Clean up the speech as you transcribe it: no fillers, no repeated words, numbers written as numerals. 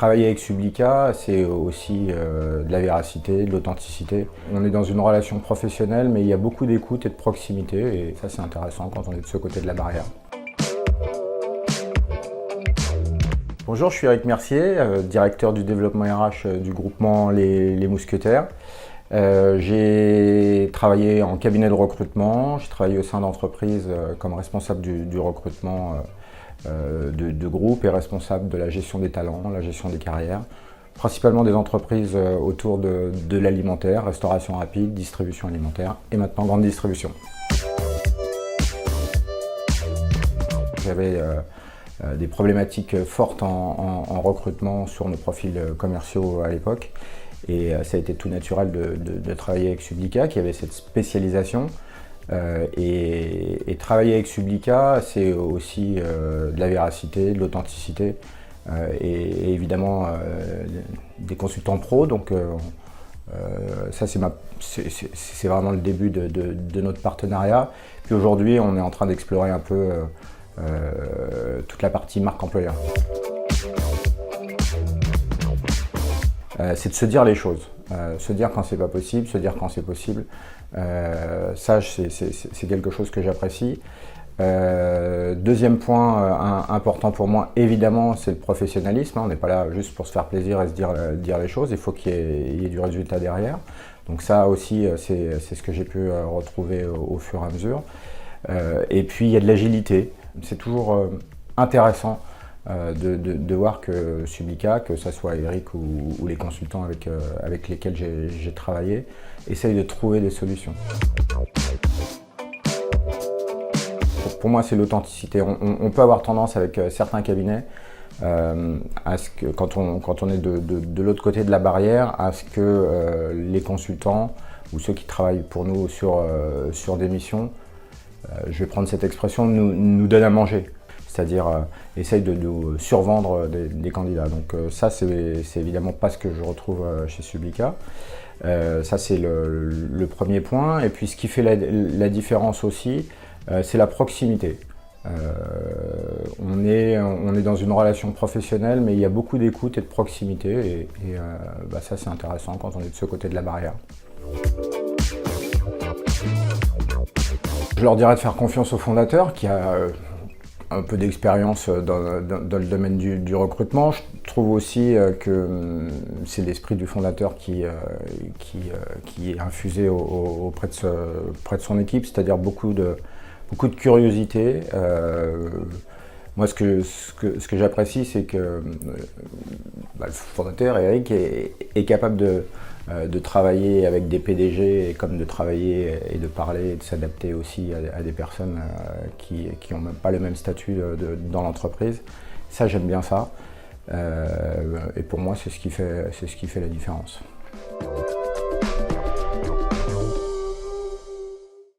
Travailler avec Sublica, c'est aussi de la véracité, de l'authenticité. On est dans une relation professionnelle, mais il y a beaucoup d'écoute et de proximité, et ça c'est intéressant quand on est de ce côté de la barrière. Bonjour, je suis Eric Mercier, directeur du développement RH du groupement Les Mousquetaires. J'ai travaillé en cabinet de recrutement, j'ai travaillé au sein d'entreprises comme responsable du recrutement de groupe et responsable de la gestion des talents, la gestion des carrières, principalement des entreprises autour de l'alimentaire, restauration rapide, distribution alimentaire et maintenant grande distribution. J'avais des problématiques fortes en recrutement sur nos profils commerciaux à l'époque, et ça a été tout naturel de travailler avec Sublica qui avait cette spécialisation. Et travailler avec Sublica, c'est aussi de la véracité, de l'authenticité et évidemment des consultants pros. Donc ça c'est vraiment le début de notre partenariat. Puis aujourd'hui, on est en train d'explorer un peu toute la partie marque employeur. C'est de se dire les choses, se dire quand c'est pas possible, se dire quand c'est possible. Ça, c'est quelque chose que j'apprécie. Deuxième point important pour moi, évidemment, c'est le professionnalisme. On n'est pas là juste pour se faire plaisir et se dire les choses, il faut qu'il y ait du résultat derrière. Donc ça aussi, c'est ce que j'ai pu retrouver au fur et à mesure. Et puis, il y a de l'agilité. C'est toujours intéressant de voir que Sublica, que ce soit Eric ou les consultants avec lesquels j'ai travaillé, essayent de trouver des solutions. Pour moi, c'est l'authenticité. On peut avoir tendance avec certains cabinets, à ce que, quand on est de l'autre côté de la barrière, à ce que les consultants ou ceux qui travaillent pour nous sur des missions, je vais prendre cette expression, nous donnent à manger. C'est-à-dire essaye de nous survendre des candidats. Donc ça, c'est évidemment pas ce que je retrouve chez Sublica. Ça, c'est le premier point. Et puis ce qui fait la différence aussi, c'est la proximité. On est dans une relation professionnelle, mais il y a beaucoup d'écoute et de proximité. Et ça, c'est intéressant quand on est de ce côté de la barrière. Je leur dirais de faire confiance au fondateur qui a un peu d'expérience dans le domaine du recrutement. Je trouve aussi que c'est l'esprit du fondateur qui est infusé auprès de son équipe, c'est-à-dire beaucoup de curiosité. Moi, ce que j'apprécie, c'est que le fondateur, Eric, est capable de travailler avec des PDG, comme de travailler et de parler et de s'adapter aussi à des personnes qui n'ont même pas le même statut dans l'entreprise. Ça, j'aime bien ça. Et pour moi, c'est ce qui fait la différence.